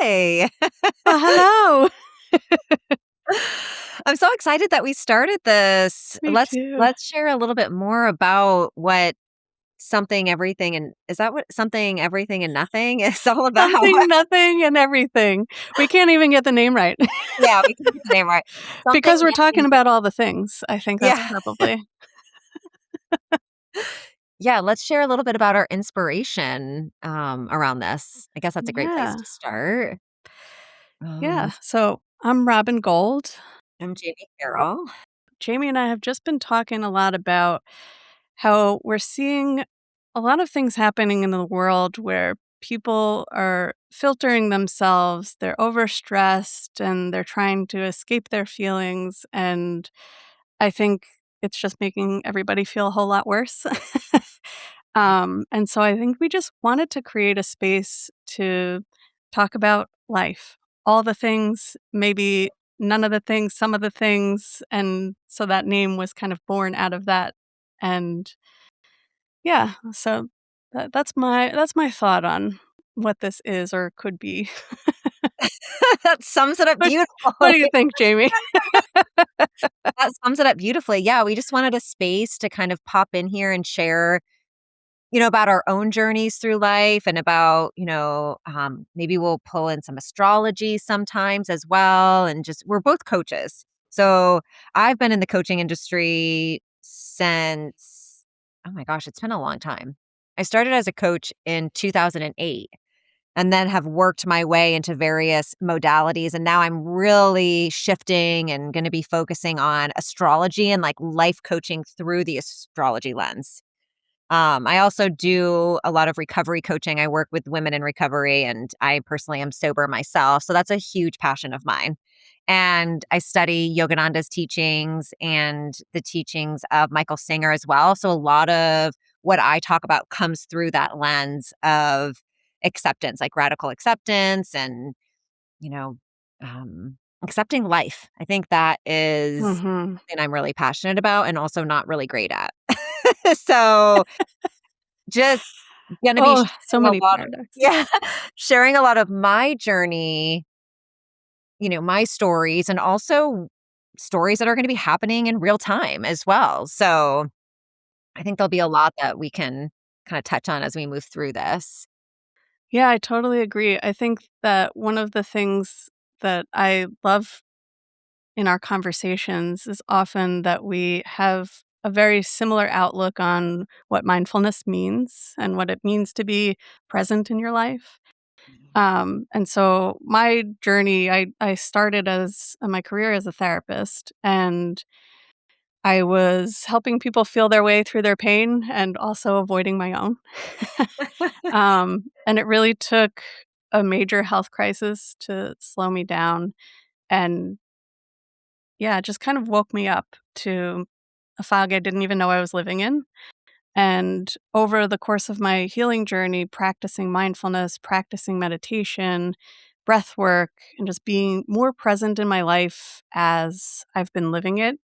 Hi. Well, hello. I'm so excited that we started this. Me Let's too. let's share a little bit more about what something everything and is that what something everything and nothing is all about? Something, nothing, and everything. We can't even get the name right Yeah, we can get the name right. Something because we're talking nothing. about all the things. I think that's Yeah. probably. Yeah, let's share a little bit about our inspiration around this. I guess that's a great place Yeah. to start. Yeah. Um, So I'm Robin Gold. I'm Jamie Carroll. Jamie and I have just been talking a lot about how we're seeing a lot of things happening in the world where people are filtering themselves, they're overstressed, and they're trying to escape their feelings. And I think it's just making everybody feel a whole lot worse. And so I think we just wanted to create a space to talk about life, all the things, maybe none of the things, some of the things. And so that name was kind of born out of that. And yeah, so that's my thought on what this is or could be. That sums it up What what do you beautifully. think, Jamie? That sums it up beautifully. Yeah, we just wanted a space to kind of pop in here and share, about our own journeys through life and about, maybe we'll pull in some astrology sometimes as well. And just, we're both coaches. So I've been in the coaching industry since, oh my gosh, it's been a long time. I started as a coach in 2008 and then have worked my way into various modalities. And now I'm really shifting and going to be focusing on astrology and like life coaching through the astrology lens. I also do a lot of recovery coaching. I work with women in recovery, and I personally am sober myself. So that's a huge passion of mine. And I study Yogananda's teachings and the teachings of Michael Singer as well. So a lot of what I talk about comes through that lens of acceptance, like radical acceptance and, you know, accepting life. I think that is Mhm. something I'm really passionate about and also not really great at. So just gonna be Oh, so sharing a many lot of yeah, paradoxes. sharing a lot of my journey, my stories and also stories that are gonna be happening in real time as well. So, I think there'll be a lot that we can kinda touch on as we move through this. Yeah, I totally agree. I think that one of the things that I love in our conversations is often that we have a very similar outlook on what mindfulness means and what it means to be present in your life. And so my journey, I started as my career as a therapist, and I was helping people feel their way through their pain and also avoiding my own. And it really took a major health crisis to slow me down and, yeah, it just kind of woke me up to a fog I didn't even know I was living in. And over the course of my healing journey, practicing mindfulness, practicing meditation, breath work, and just being more present in my life as I've been living it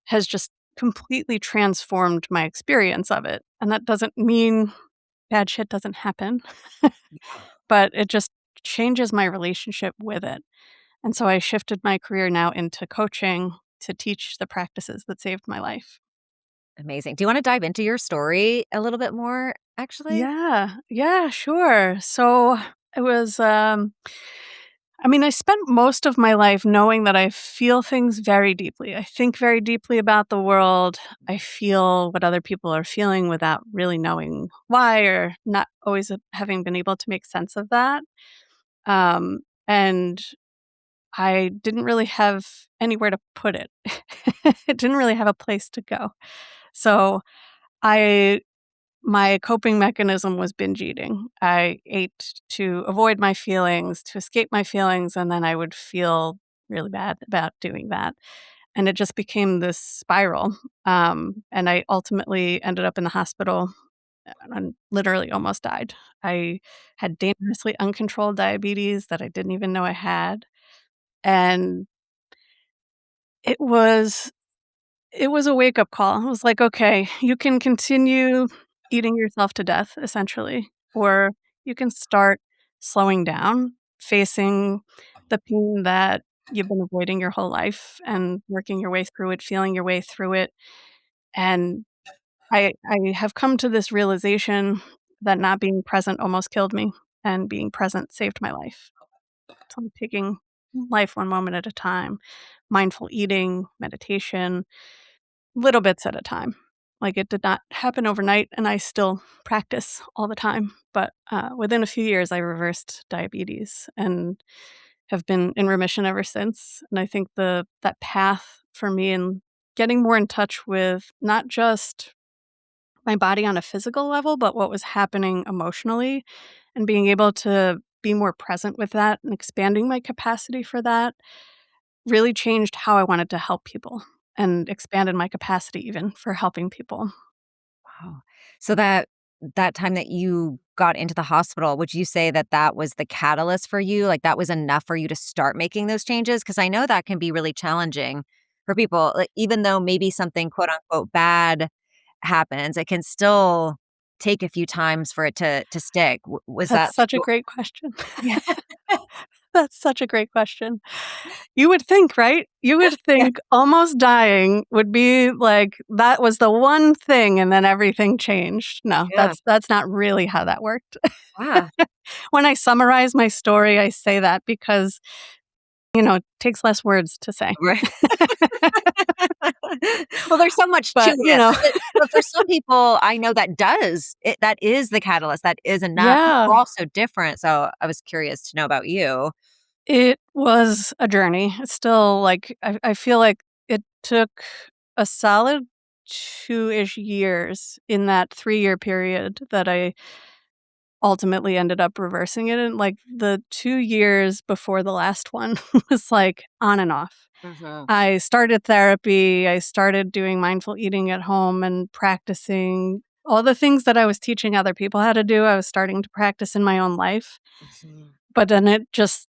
has just completely transformed my experience of it. And that doesn't mean bad shit doesn't happen, but it just changes my relationship with it. And so I shifted my career now into coaching to teach the practices that saved my life. Amazing. Do you wanna dive into your story a little bit more, actually? Yeah, yeah, sure. So it was, I mean, I spent most of my life knowing that I feel things very deeply. I think very deeply about the world. I feel what other people are feeling without really knowing why or not always having been able to make sense of that. And I didn't really have anywhere to put it. It didn't really have a place to go. So I my coping mechanism was binge eating. I ate to avoid my feelings, to escape my feelings, and then I would feel really bad about doing that. And it just became this spiral. And I ultimately ended up in the hospital and literally almost died. I had dangerously uncontrolled diabetes that I didn't even know I had. And it was it was a wake-up call. I was like, "Okay, you can continue eating yourself to death, essentially, or you can start slowing down facing the pain that you've been avoiding your whole life and working your way through it, feeling your way through it, and I have come to this realization that not being present almost killed me, and being present saved my life. So I'm taking life one moment at a time, mindful eating, meditation, little bits at a time. Like, it did not happen overnight, and I still practice all the time, but, within a few years, I reversed diabetes and have been in remission ever since, and I think that path for me in getting more in touch with not just my body on a physical level, but what was happening emotionally, and being able to be more present with that and expanding my capacity for that really changed how I wanted to help people and expanded my capacity even for helping people. Wow. So that time that you got into the hospital, would you say that that was the catalyst for you? Like, that was enough for you to start making those changes? Because I know that can be really challenging for people, like, even though maybe something quote unquote "bad" happens, it can still take a few times for it to stick. W was That's that such a you? great question. Yeah. That's such a great question. You would think, right? You would Yeah. think almost dying would be like that was the one thing and then everything changed. No, Yeah. that's not really how that worked. Wow. When I summarize my story, I say that because, it takes less words to say. Right. Well, there's so much to But, it, but for some people, I know that is the catalyst, that is enough. yeah, We're all so different, so I was curious to know about you. it was a journey. It's still like I feel like it took a solid 2-ish years in that 3-year period that I ultimately ended up reversing it, and, like, the 2 years before the last one was, like, on and off. Mhm. I started therapy, I started doing mindful eating at home and practicing all the things that I was teaching other people how to do, I was starting to practice in my own life, Mhm. but then it just,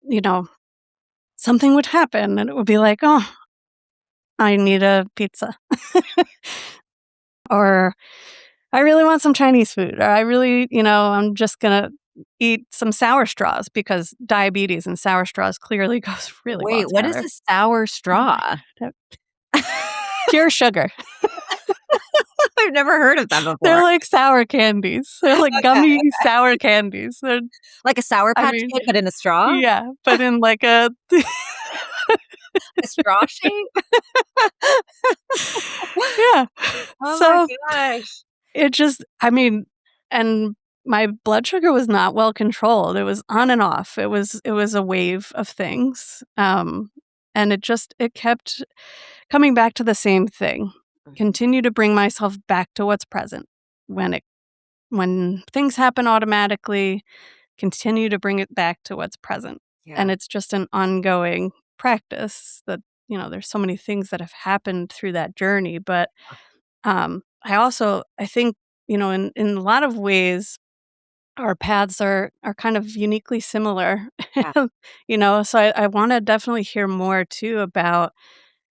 something would happen and it would be like, "Oh, I need a pizza," or "I really want some Chinese food," or "I really, I'm just gonna eat some sour straws," because diabetes and sour straws clearly goes really well Wait, what is together. a sour Oh my straw? god, pure sugar. I've never heard of that They're before. like sour candies. They're like Okay, gummy sour candies. They're like a Sour I Patch mean, Kid, but in a straw? yeah, but in like a A straw shape? yeah. Oh my So, gosh. it just and my blood sugar was not well controlled. It was on and off. It was a wave of things. And it kept coming back to the same thing. Mhm. Continue to bring myself back to what's present. When things happen automatically, continue to bring it back to what's present. And Yeah. it's just an ongoing practice that, there's so many things that have happened through that journey, but I think, in a lot of ways, our paths are kind of uniquely similar, Yeah. so I want to definitely hear more too about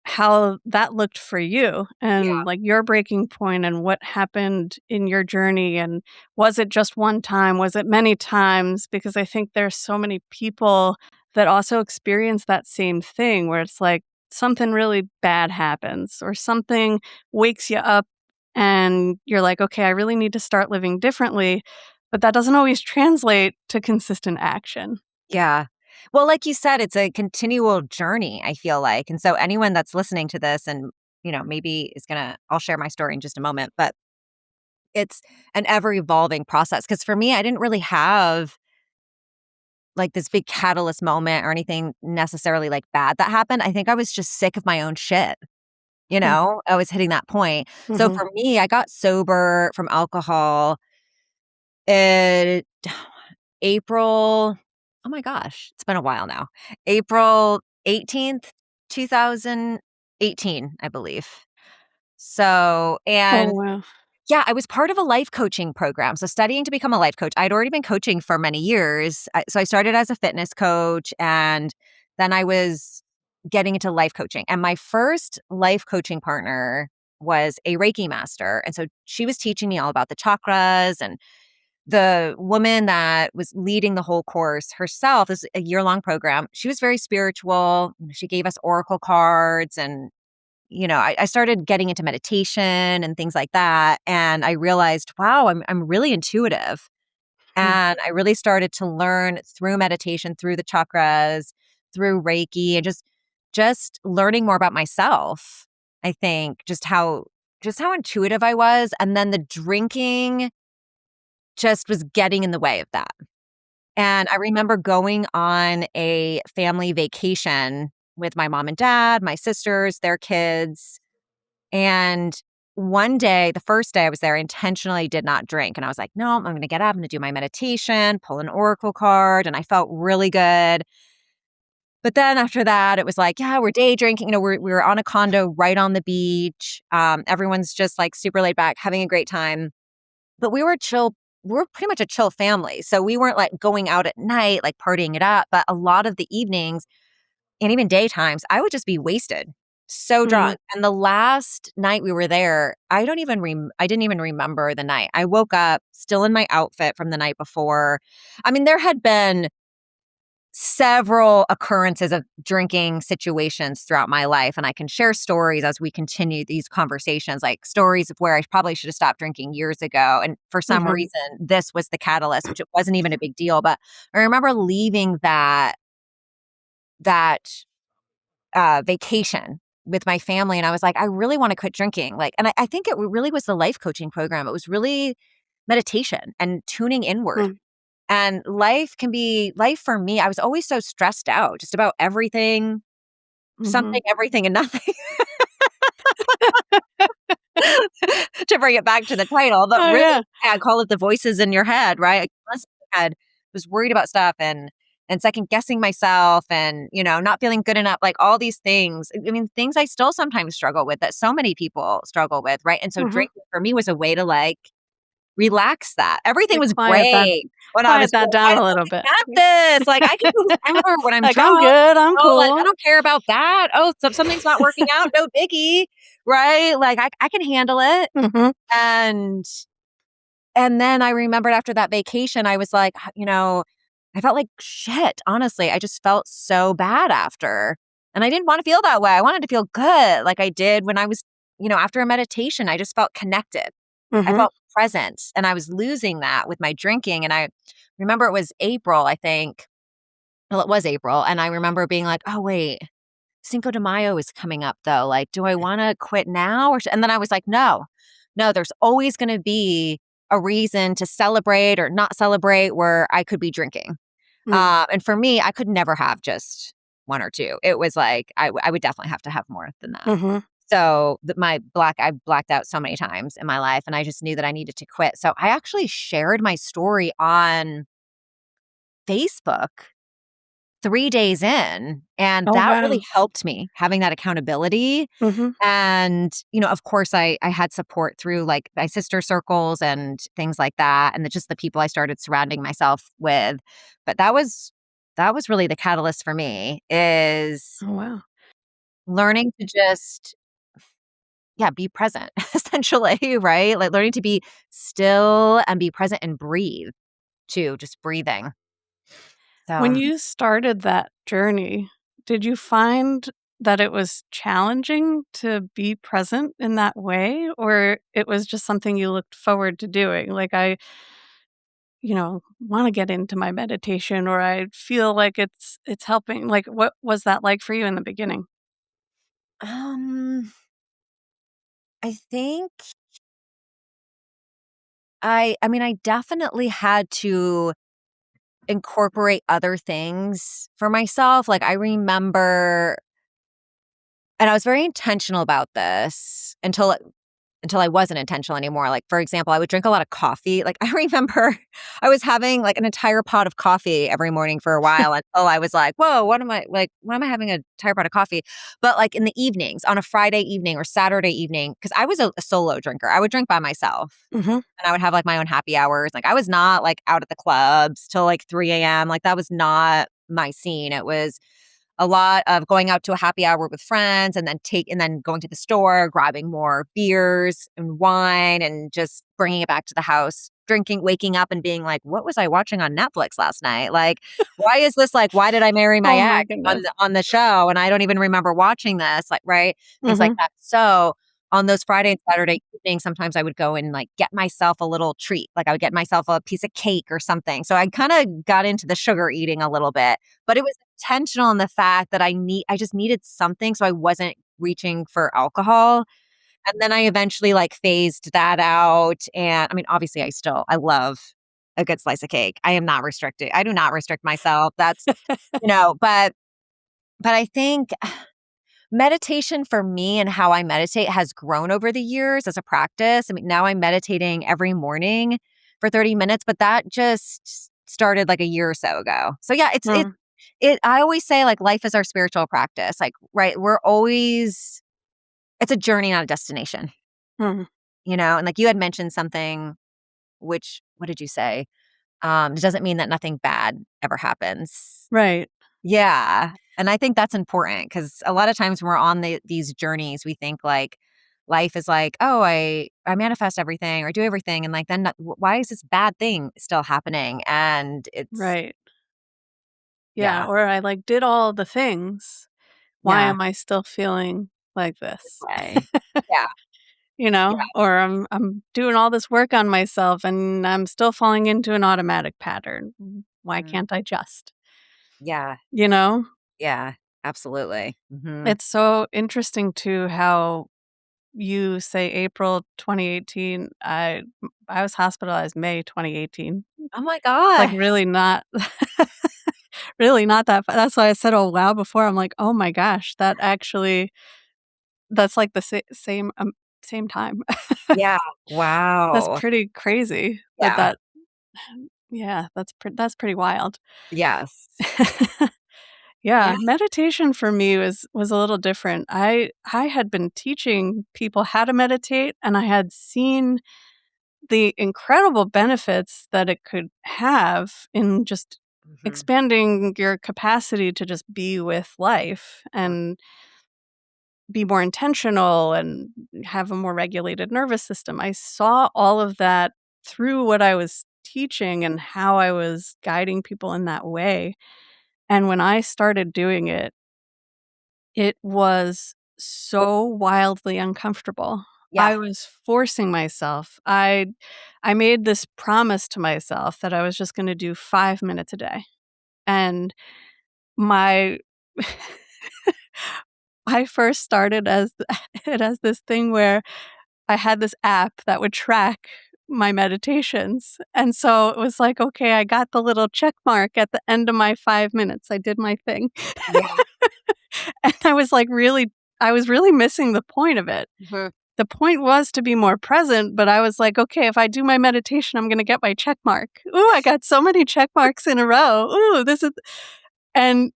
how that looked for you Yeah. and like your breaking point and what happened in your journey. And was it just one time? Was it many times? Because I think there's so many people that also experience that same thing where it's like something really bad happens or something wakes you up and you're like, okay, I really need to start living differently. But that doesn't always translate to consistent action. Yeah. Well, like you said, it's a continual journey, I feel like. And so anyone that's listening to this and, maybe is gonna I'll share my story in just a moment, but it's an ever evolving process. Cause for me, I didn't really have like this big catalyst moment or anything necessarily like bad that happened. I think I was just sick of my own shit. I was hitting that point. So Mm-hmm. for me, I got sober from alcohol in April. Oh my gosh, it's been a while now. April 18th, 2018, I believe. So, Oh, and wow. yeah, I was part of a life coaching program. So, studying to become a life coach, I'd already been coaching for many years. So, I started as a fitness coach and then I was getting into life coaching. And my first life coaching partner was a Reiki master. And so she was teaching me all about the chakras and the woman that was leading the whole course herself, this is a year-long program, she was very spiritual. She gave us oracle cards and, I started getting into meditation and things like that, and I realized, wow, I'm really intuitive. Mm. And I really started to learn through meditation, through the chakras, through Reiki, and just learning more about myself. I think just how intuitive I was, and then the drinking just was getting in the way of that. And I remember going on a family vacation with my mom and dad, my sisters, their kids, and one day, the first day I was there, I intentionally did not drink. And I was like, no, I'm going to get up. I'm going to do my meditation, pull an oracle card. And I felt really good. But then after that, it was like, yeah, we're day drinking. We were on a condo right on the beach. Everyone's just like super laid back, having a great time. But we were chill. We were pretty much a chill family. So we weren't like going out at night, like partying it up. But a lot of the evenings, and even daytimes, I would just be wasted, so Mhm. drunk, and the last night we were there, I didn't even remember the night. I woke up still in my outfit from the night before. I mean, there had been several occurrences of drinking situations throughout my life, and I can share stories as we continue these conversations, like stories of where I probably should have stopped drinking years ago, and for some Mhm. reason, this was the catalyst, which it wasn't even a big deal, but I remember leaving that vacation with my family, and I was like, "I really wanna quit drinking," like, and I think it really was the life coaching program. It was really meditation and tuning inward, Mm. and life for me, I was always so stressed out just about everything, something, Mhm. everything, and nothing. To bring it back to the title, but Oh, really, yeah. I call it the voices in your head, right? I constantly was worried about stuff and second guessing myself and, not feeling good enough, like all these things. I mean, things I still sometimes struggle with that so many people struggle with, right? And so Mhm. drinking for me was a way to like relax that. Everything Like, was great when I was quiet that cool. I down a little totally bit. got this. Like I can do whatever when I'm Like, "I'm drunk. good, I'm Oh, like I cool." don't care about that. Oh, something's not working out. No biggie. Right. Like I can handle it. Mhm. And and then I remembered after that vacation, I was like, I felt like shit, honestly. I just felt so bad after. And I didn't want to feel that way. I wanted to feel good like I did when I was, after a meditation. I just felt connected. I Mhm. felt present. And I was losing that with my drinking. And I remember it was April, I think. Well, it was April. And I remember being like, oh, wait, Cinco de Mayo is coming up though. Like, do I want to quit now? And then I was like, no, no, there's always going to be a reason to celebrate or not celebrate where I could be drinking. Mm. And for me, I could never have just one or two. It was like, I would definitely have to have more than that. Mhm. So I've blacked out so many times in my life and I just knew that I needed to quit. So I actually shared my story on Facebook 3 days in, and Oh, that really wow. helped me having that accountability. Mhm. And, of course, I had support through, like, my sister circles and things like that, and just the people I started surrounding myself with. But that was really the catalyst for me, is Oh, wow. learning to just, yeah, be present, essentially, right? Like, learning to be still and be present and breathe too, just breathing. When So you started that journey, did you find that it was challenging to be present in that way, or it was just something you looked forward to doing? Like, wanna get into my meditation, or I feel like it's helping. Like, what was that like for you in the beginning? um, I think I mean, I definitely had to incorporate other things for myself. Like, I remember, and I was very intentional about this until I wasn't intentional anymore. Like, for example, I would drink a lot of coffee. Like, I remember I was having, like, an entire pot of coffee every morning for a while until I was like, "Whoa, why am I having an entire pot of coffee?" But, like, in the evenings, on a Friday evening or Saturday evening, because I was a solo drinker. I would drink by myself, Mhm. and I would have, like, my own happy hours. Like, I was not, like, out at the clubs till, like, 3 AM. Like, that was not my scene. It was a lot of going out to a happy hour with friends and then going to the store, grabbing more beers and wine and just bringing it back to the house. waking up and being like, "What was I watching on Netflix last night? Like, why is this like, why did I marry my Oh my ex goodness. on the show and I don't even remember watching this?" Like, right? Things like Mhm. that. So, on those Friday and Saturday evenings, sometimes I would go and like get myself a little treat. Like I would get myself a piece of cake or something. So I kind of got into the sugar eating a little bit, but it was intentional in the fact that I just needed something so I wasn't reaching for alcohol. And then I eventually, like, phased that out, and I mean, obviously, I love a good slice of cake. I am not restricted. I do not restrict myself. That's but I think meditation for me and how I meditate has grown over the years as a practice. I mean, now I'm meditating every morning for 30 minutes, but that just started, like, a year or so ago. So, yeah, Mm, I always say, like, life is our spiritual practice, like, right? We're always it's a journey, not a destination. mhm. And like you had mentioned something, which what did you say? It doesn't mean that nothing bad ever happens. Right, Yeah. And I think that's important because a lot of times when we're on these journeys, we think like life is like, oh, I manifest everything or do everything. And like, then why is this bad thing still happening? And it's, right. Yeah, yeah, or I, like, did all the things. Why yeah, am I still feeling like this this? way. Yeah, yeah, Or I'm doing all this work on myself and I'm still falling into an automatic pattern. Why mhm, can't I just? yeah, You know? yeah, absolutely. It's so interesting too how you say April 2018. I was hospitalized May 2018. Oh my Like, God. really not really not that fa that's why I said, "Oh, wow," before. I'm like, "Oh my gosh, that's like the same time." Yeah. That's Wow. pretty crazy Yeah. yeah, that's pretty wild. Yes. Yeah. Yeah, meditation for me was a little different. I had been teaching people how to meditate, and I had seen the incredible benefits that it could have in just Mhm. expanding your capacity to just be with life Yeah. and be more intentional and have a more regulated nervous system. I saw all of that through what I was teaching and how I was guiding people in that way. And when I started doing it, it was so wildly uncomfortable. Yeah. I was forcing myself. I made this promise to myself that I was just gonna do 5 minutes a day. And my I first started as it as this thing where I had this app that would track my meditations, and so it was like, "Okay, I got the little check mark at the end of my 5 minutes. I did my thing." Yeah. And I was really missing the point of it. Mhm. The point was to be more present, but I was like, "Okay, if I do my meditation, I'm gonna get my check mark. Ooh, I got so many check marks in a row. Ooh, this is" and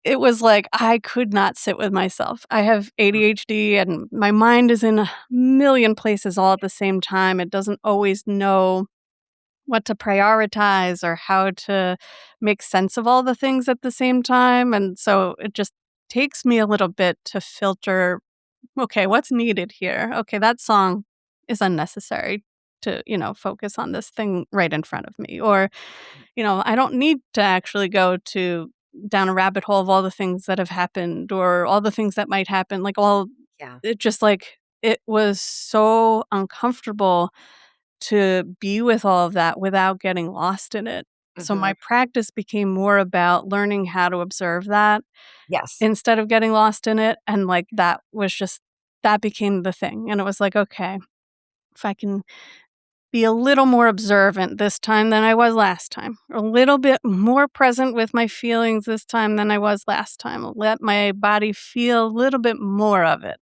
it was like I could not sit with myself. I have Mhm. ADHD and my mind is in a million places all at the same time. It doesn't always know what to prioritize or how to make sense of all the things at the same time, and so it just takes me a little bit to filter, "Okay, what's needed here? Okay, that song is unnecessary to, focus on this thing right in front of me," or, I don't need to actually go to down a rabbit hole of all the things that have happened or all the things that might happen, like, all Yeah. it just, like it was so uncomfortable to be with all of that without getting lost in it. So Mhm. my practice became more about learning how to observe that Yes. instead of getting lost in it, and, like, that became the thing, and it was like, "Okay, if I can be a little more observant this time than I was last time, a little bit more present with my feelings this time than I was last time, let my body feel a little bit more of it."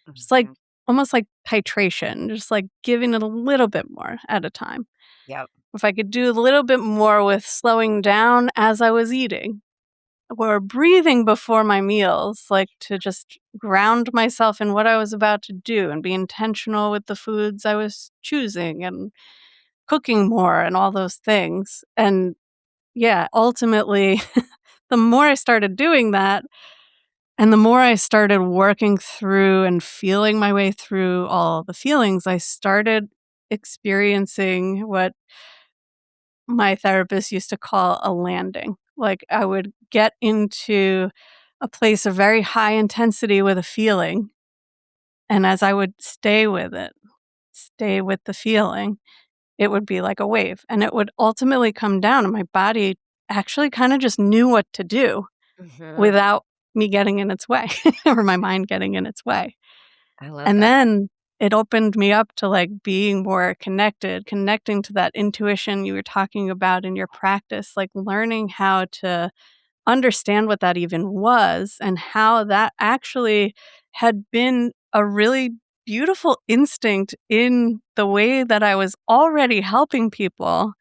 Mhm. Just like Yeah. almost like titration, just, like, giving it a little bit more at a time. Yep. If I could do a little bit more with slowing down as I was eating or breathing before my meals, like to just ground myself in what I was about to do and be intentional with the foods I was choosing and cooking more and all those things. And yeah, ultimately, the more I started doing that and the more I started working through and feeling my way through all the feelings, I started experiencing what my therapist used to call a landing. Like, I would get into a place of very high intensity with a feeling, and as I would stay with it, stay with the feeling, it would be like a wave, and it would ultimately come down, and my body actually kinda just knew what to do Mhm. without me getting in its way or my mind getting in its way. I love And that. then it opened me up to, like, being more connected, connecting to that intuition you were talking about in your practice, like, learning how to understand what that even was and how that actually had been a really beautiful instinct in the way that I was already helping people.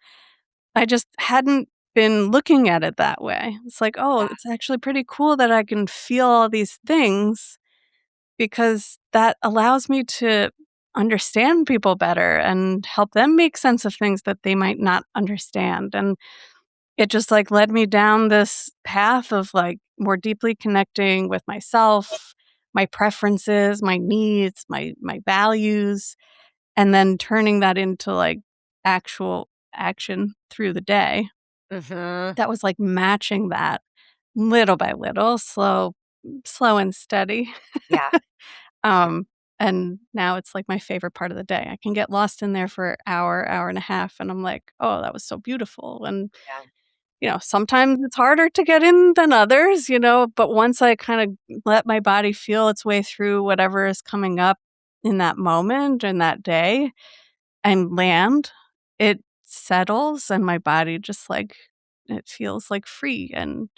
I just hadn't been looking at it that way. It's like, "Oh, Yeah. it's actually pretty cool that I can feel all these things because that allows me to understand people better and help them make sense of things that they might not understand." And it just, like, led me down this path of, like, more deeply connecting with myself, my preferences, my needs, my values, and then turning that into, like, actual action through the day Mhm. that was, like, matching that little by little, slow and steady. Yeah. Um, and now it's, like, my favorite part of the day. I can get lost in there for an hour, hour and a half, and I'm like, "Oh, that was so beautiful," and Yeah. sometimes it's harder to get in than others, but once I kinda let my body feel its way through whatever is coming up in that moment, in that day, and land, it settles and my body just, like it feels, like, free, and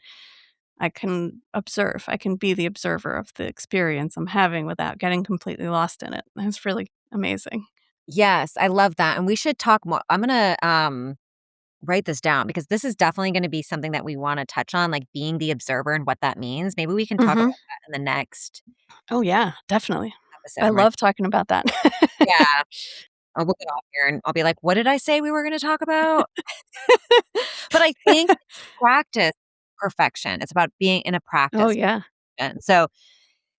I can observe. I can be the observer of the experience I'm having without getting completely lost in it. And it's really amazing. Yes, I love that, and we should talk more. I'm gonna, write this down because this is definitely gonna be something that we wanna touch on, like, being the observer and what that means. Maybe we can talk Mhm. about that in the next Oh, yeah, definitely. I episode, right? love talking about that. Yeah. We'll get off here and I'll be like, "What did I say we were gonna talk about?" But I think practice perfection. It's about being in a Oh, practice. yeah. And so,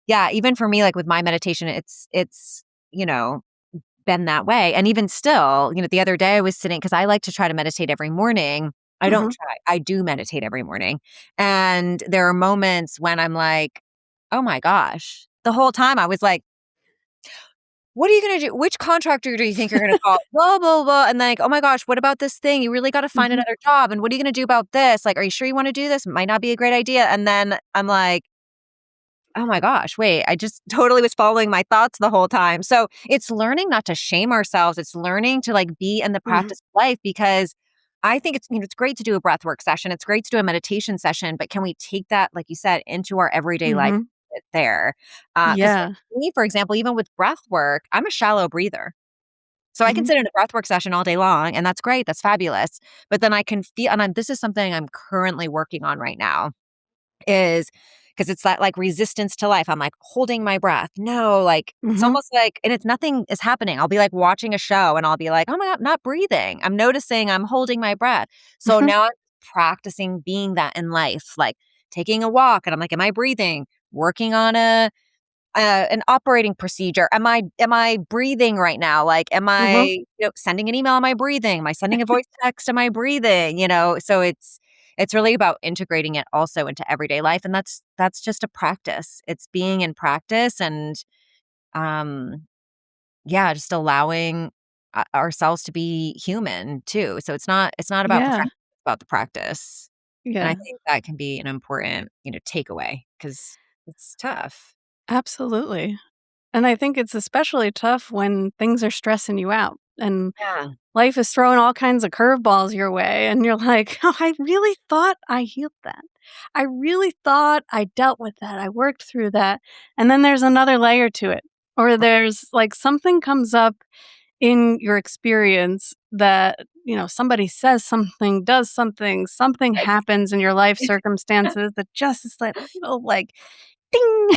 yeah, even for me, like, with my meditation, it's, been that way, and even still, the other day I was sitting because I like to try to meditate every morning. I don't Mhm. try, I do meditate every morning, and there are moments when I'm like, "Oh my gosh." The whole time I was like, "What are you gonna do? Which contractor do you think you're gonna call? Blah, blah, blah," and like, "Oh my gosh, what about this thing? You really gotta find Mhm. another job, and what are you gonna do about this? Like, are you sure you wanna do this? Might not be a great idea," and then I'm like, "Oh my gosh, wait, I just totally was following my thoughts the whole time." So, it's learning not to shame ourselves, it's learning to, like, be in the Mhm. practice of life because I think it's great to do a breath work session, it's great to do a meditation session, but can we take that, like you said, into our everyday life Mhm. there? Because for Yeah. me, for example, even with breath work, I'm a shallow breather. So I can Mhm. sit in a breathwork session all day long, and that's great, that's fabulous, but then I can feel and this is something I'm currently working on right now, is because it's that, like, resistance to life. I'm, like, holding my breath. No, like, it's Mhm. almost like and it's nothing is happening. I'll be, like, watching a show, and I'll be like, "Oh my god, I'm not breathing. I'm noticing I'm holding my breath." So Mhm. now I'm practicing being that in life, like, taking a walk, and I'm like, "Am I breathing?" Working on an operating procedure. Am I breathing right now? Like, am I, Mhm. sending an email? Am I breathing? Am I sending a voice text? Am I breathing? So it's really about integrating it also into everyday life, and that's just a practice. It's being in practice and um yeah, just allowing ourselves to be human too. So it's not about Yeah. perfection, it's about the practice. And I Yeah. think that can be an important, takeaway because it's tough. Absolutely. And I think it's especially tough when things are stressing you out and Yeah. life is throwing all kinds of curveballs your way, and you're like, "Oh, I really thought I healed that. I really thought I dealt with that. I worked through that." And then there's another layer to it, or there's like something comes up in your experience that, somebody says something, does something, something Right. happens in your life circumstances that just is that little like ding.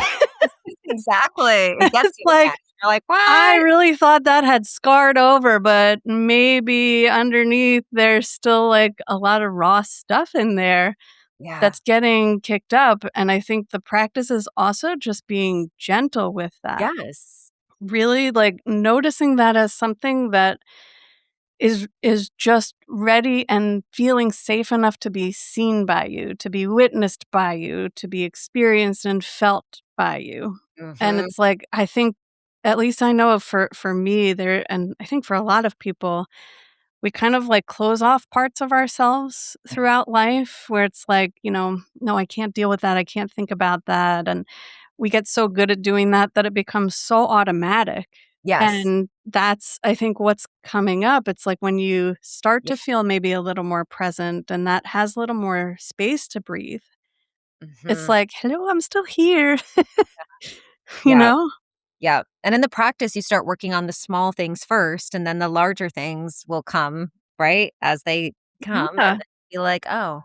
Exactly. It gets It's you again. like, You're like, I "What?" really thought that had scarred over, but maybe underneath there's still, like, a lot of raw stuff in there Yeah. that's getting kicked up, and I think the practice is also just being gentle with that. Yes. really, like, noticing that as something that is just ready and feeling safe enough to be seen by you, to be witnessed by you, to be experienced and felt by you. And Mhm. it's like, I think at least I know for me there, and I think for a lot of people, we kind of, like, close off parts of ourselves Yeah. throughout life where it's like, "No, I can't deal with that, I can't think about that," and we get so good at doing that that it becomes so automatic, Yes. and that's, I think, what's coming up. It's like when you start Yeah. to feel maybe a little more present and that has a little more space to breathe, it's Mhm. like, "Hello, I'm still here," you Yeah. know? Yeah. And in the practice, you start working on the small things first, and then the larger things will come, right, as they come, and Yeah. then you're like, "Oh,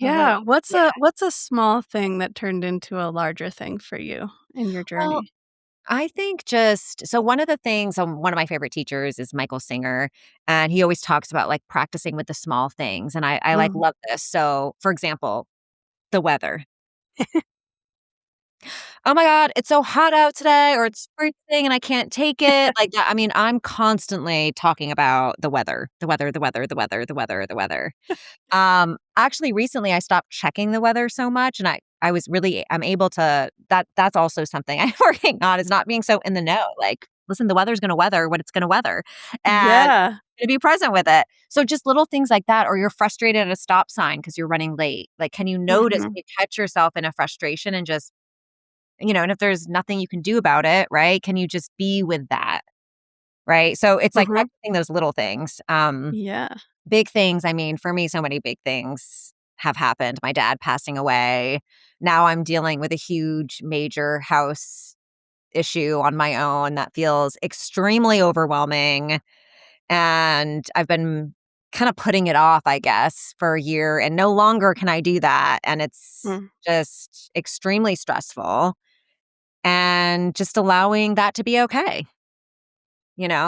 uh-huh." Yeah, what's Yeah. a small thing that turned into a larger thing for you in your Well, journey? I think just so one of the things one of my favorite teachers is Michael Singer, and he always talks about, like, practicing with the small things, and I, like, Mhm. love this. So, for example, the weather. "Oh my god, it's so hot out today," or "It's freezing and I can't take it." Like, that I mean, I'm constantly talking about the weather, the weather, the weather, the weather, the weather, the weather. Actually, recently, I stopped checking the weather so much, and I was really I'm able to that's also something I'm working on is not being so in the know, like, "Listen, the weather's gonna weather what it's gonna weather, and Yeah. to be present with it." So, just little things like that, or you're frustrated at a stop sign because 'cause you're running late. Like, can you notice, can Mhm. you catch yourself in a frustration and just and if there's nothing you can do about it, right, can you just be with that, right? So, it's like Mhm. practicing those little things, Yeah. big things, I mean, for me, so many big things have happened. My dad passing away. Now I'm dealing with a huge major house issue on my own that feels extremely overwhelming, and I've been kinda putting it off, I guess, for a year, and no longer can I do that, and it's Mm. just extremely stressful, and just allowing that to be okay,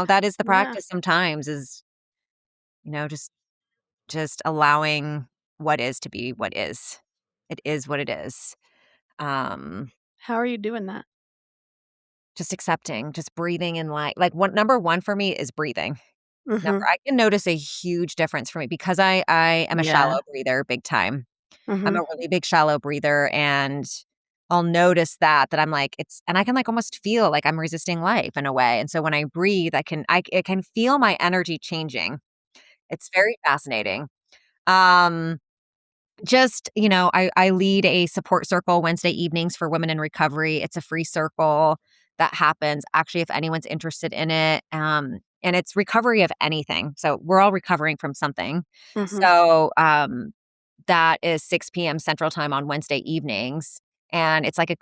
That is the Yeah. practice sometimes is, just allowing what is to be what is. It is what it is. Um, How are you doing that? just accepting, just breathing in like one number 1 for me is breathing. Number Mhm. I can notice a huge difference for me because I am a Yeah. shallow breather big time. I'm a Mhm. really big shallow breather, and I'll notice that I'm like it's and I can like almost feel like I'm resisting life in a way. And so when I breathe, I can feel my energy changing. It's very fascinating. Um I lead a support circle Wednesday evenings for women in recovery. It's a free circle that happens actually if anyone's interested in it. And it's recovery of anything. So we're all recovering from something. Mhm. So that is 6 p.m. Central Time on Wednesday evenings. And it's like a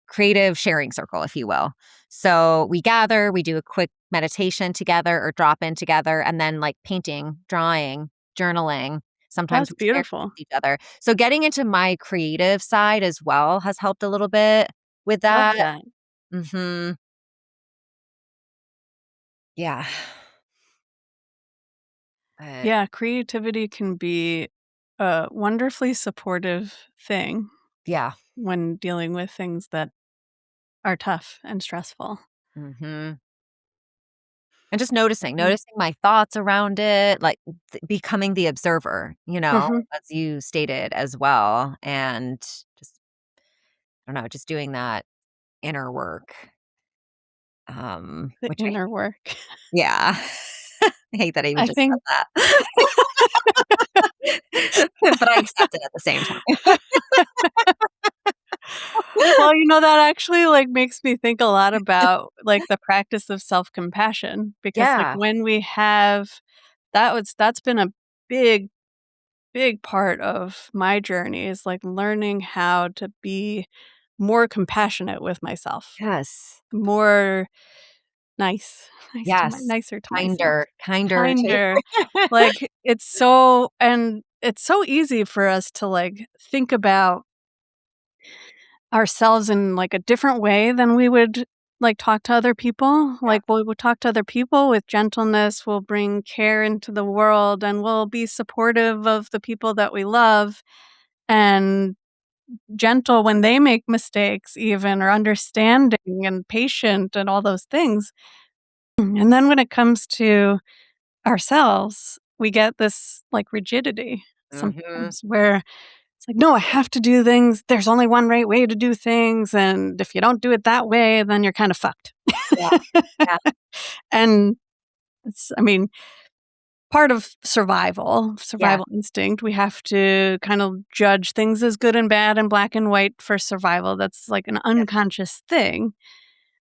creative sharing circle, if you will. So we gather, we do a quick meditation together or drop in together, and then like painting, drawing, journaling. Sometimes That's we share beautiful. with each other. So getting into my creative side as well has helped a little bit with Love that. that. Mhm. Yeah. But Yeah, creativity can be a wonderfully supportive thing yeah. when dealing with things that are tough and stressful. Mhm. And just noticing, Mm. noticing my thoughts around it, like becoming the observer, Mhm. as you stated as well. And just I don't know, just doing that inner work, The which I inner work. yeah. I hate that I even I just think said that. But I accept it at the same time. well, that actually, like, makes me think a lot about, like, the practice of self-compassion because, like, Yeah. when we have that's been a big, big part of my journey is, like, learning how to be more compassionate with myself, Yes. more Yes. nicer to myself, Kinder to kinder. Like, it's so easy for us to, like, think about ourselves in, like, a different way than we would, like, talk to other people. yeah. Like, we would talk to other people with gentleness, we'll bring care into the world, and we'll be supportive of the people that we love, and gentle when they make mistakes even, or understanding and patient and all those things. And then when it comes to ourselves, we get this, like, rigidity Mhm. sometimes where it's like, "No, I have to do things. There's only one right way to do things, and if you don't do it that way, then you're kinda fucked." Yeah, yeah, And I mean, part of yeah, survival instinct, we have to kind of judge things as good and bad and black and white for survival. That's like an yeah, unconscious thing.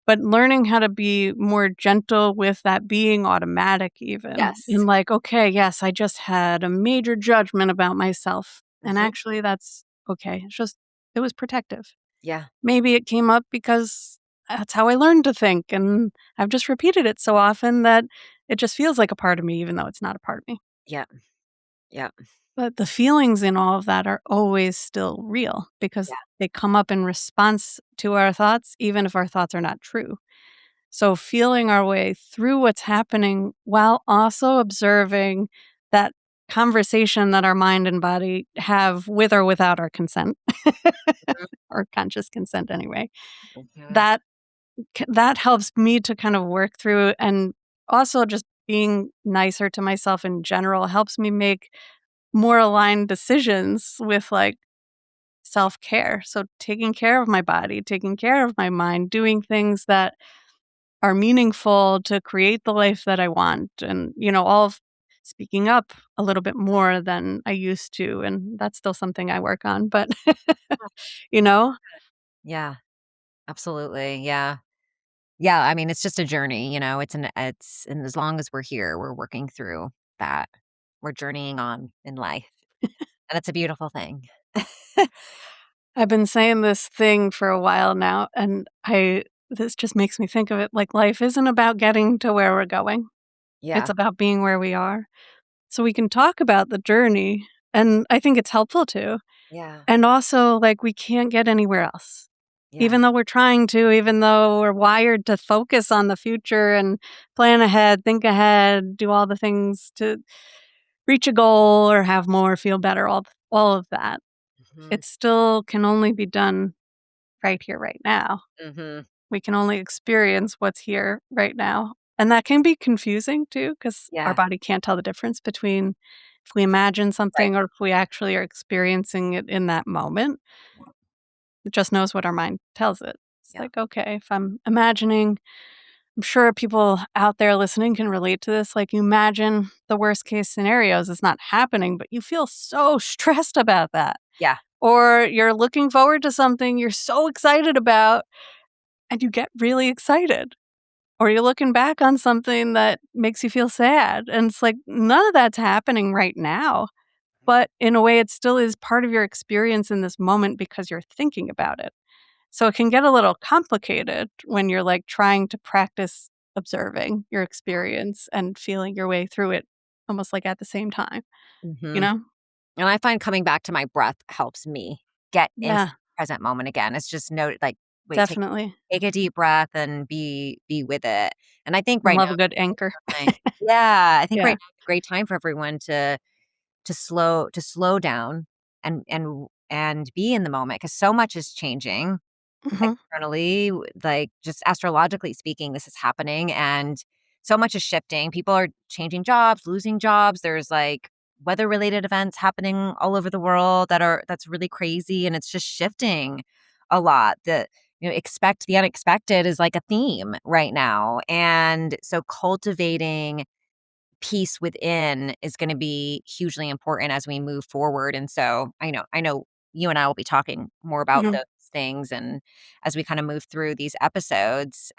But learning how to be more gentle with that being automatic even, yes. and like, "Okay, yes, I just had a major judgment about myself, and Mhm. actually that's okay. It's just it was protective. Yeah, Maybe it came up because that's how I learned to think, and I've just repeated it so often that it just feels like a part of me even though it's not a part of me." yeah, yeah, But the feelings in all of that are always still real because yeah. they come up in response to our thoughts, even if our thoughts are not true. So, feeling our way through what's happening while also observing that conversation that our mind and body have with or without our consent, Mhm, or conscious consent anyway, mhm. that that helps me to kind of work through, and also just being nicer to myself in general helps me make more aligned decisions with, like, self-care. So, taking care of my body, taking care of my mind, doing things that are meaningful to create the life that I want, and, all of speaking up a little bit more than I used to, and that's still something I work on, but, you know? Yeah, absolutely, yeah. Yeah, I mean, it's just a journey, it's and as long as we're here, we're working through that. We're journeying on in life, and it's a beautiful thing. I've been saying this thing for a while now, and I this just makes me think of it like life isn't about getting to where we're going. It's Yeah, about being where we are. So we can talk about the journey, and I think it's helpful to. yeah, And also, like, we can't get anywhere else. yeah, Even though we're trying to, even though we're wired to focus on the future and plan ahead, think ahead, do all the things to reach a goal or have more, feel better, all of that. mhm, It still can only be done right here, right now. mhm, We can only experience what's here right now. And that can be confusing too, because our yeah, body can't tell the difference between if we imagine right, something or if we actually are experiencing it in that moment. It just knows what our mind tells it. It's yeah, like, okay, if I'm imagining, I'm sure people out there listening can relate to this. Like, you imagine the worst case scenarios, it's not happening, but you feel so stressed about that. yeah, Or you're looking forward to something you're so excited about and you get really excited. Or you're looking back on something that makes you feel sad. And it's like, none of that's happening right now. But in a way, it still is part of your experience in this moment because you're thinking about it. So it can get a little complicated when you're, like, trying to practice observing your experience and feeling your way through it almost, like, at the same time, you mhm. know? And I find coming back to my breath helps me get into Yeah, the present moment again. It's just like, wait, definitely. take a deep breath and be with it. And I think And right now love a good anchor. time yeah, I think right Yeah. now is a great time for everyone to slow down and be in the moment because so much is changing Mhm, externally, like, just astrologically speaking, this is happening, and so much is shifting. People are changing jobs, losing jobs. There's, like, weather-related events happening all over the world that's really crazy, and it's just shifting a lot. Expect the unexpected is like a theme right now, and so cultivating peace within is gonna be hugely important as we move forward, and so I know you and I will be talking more about mhm. those things and as we kinda move through these episodes,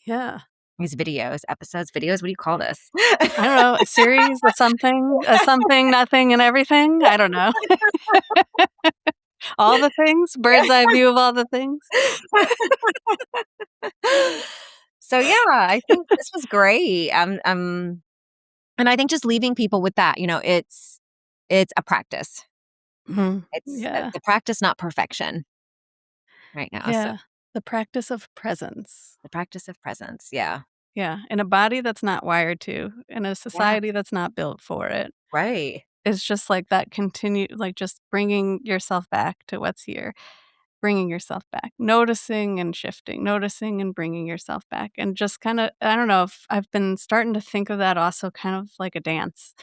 Yeah. these videos, what do you call this? I don't know, a series, a something, nothing, and everything? I don't know. All the things? Bird's eye view of all the things? So, yeah, I think this was great, and I think just leaving people with that, it's a practice. Mhm. It's Yeah. a practice, not perfection right now, so Yeah. The practice of presence. the practice of presence, yeah. Yeah, in a body that's not wired to, in a Yeah, society that's not built for it. right. is just like that continue like just bringing yourself back to what's here, bringing yourself back, noticing and shifting, noticing and bringing yourself back, and just kind of, I don't know, if I've been starting to think of that also kind of like a dance.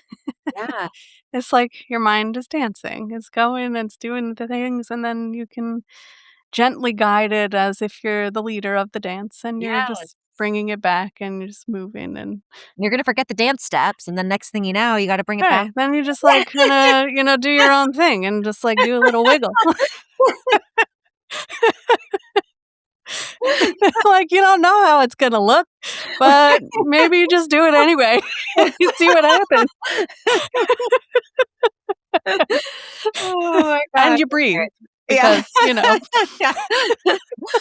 Yeah. It's like your mind is dancing. It's going and it's doing the things, and then you can gently guide it as if you're the leader of the dance, and you're Yes. just bringing it back and you're just moving and You're gonna forget the dance steps, and then next thing you know, you gotta bring it back. right, then you just like kinda, do your own thing and just like do a little wiggle. Like, you don't know how it's gonna look, but maybe you just do it anyway. You see what happens. Oh my And god, you that's breathe great. Yeah. because, Yeah.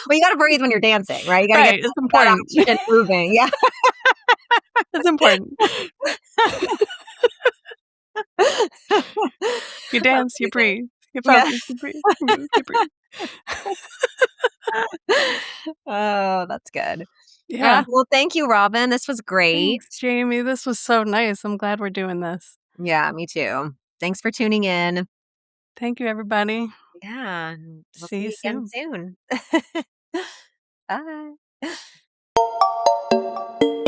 Well, you gotta breathe when you're dancing, right? You gotta get right, it's that important. oxygen moving, yeah. It's important. You That's dance, you amazing. breathe. You Yeah. focus, you breathe, you move, you breathe. Oh, that's good. Yeah. Well, thank you, Robin. This was great. Thanks, Jamie. This was so nice. I'm glad we're doing this. Yeah, me too. Thanks for tuning in. Thank you, everybody. Yeah, and we'll See see you you again soon. soon. Bye.